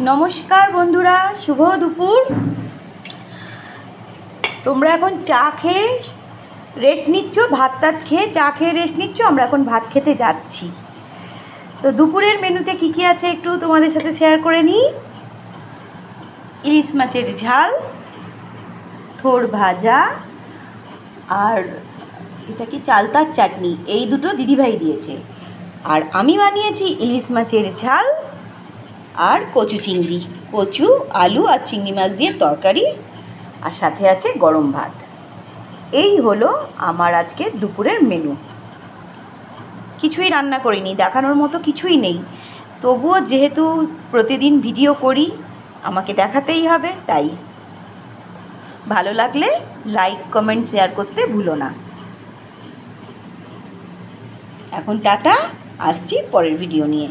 নমস্কার বন্ধুরা, শুভ দুপুর। তোমরা এখন চা খেয়ে রেস্ট নিচ্ছ, ভাত টাত খেয়ে চা খেয়ে রেস্ট নিচ্ছ। আমরা এখন ভাত খেতে যাচ্ছি। তো দুপুরের মেনুতে কী কী আছে একটু তোমাদের সাথে শেয়ার করে নিই। ইলিশ মাছের ঝাল, থোড় ভাজা, আর এটা কি চালতার চাটনি, এই দুটো দিদিভাই দিয়েছে। আর আমি বানিয়েছি ইলিশ মাছের ঝাল আর কচু চিংড়ি, কচু আলু আর চিংড়ি মাছ দিয়ে তরকারি, আর সাথে আছে গরম ভাত। এই হলো আমার আজকে দুপুরের মেনু। কিছুই রান্না করিনি, দেখানোর মতো কিছুই নেই। তবুও যেহেতু প্রতিদিন ভিডিও করি, আমাকে দেখাতেই হবে, তাই ভালো লাগলে লাইক কমেন্ট শেয়ার করতে ভুলো না। এখন টাটা, আসছি পরের ভিডিও নিয়ে।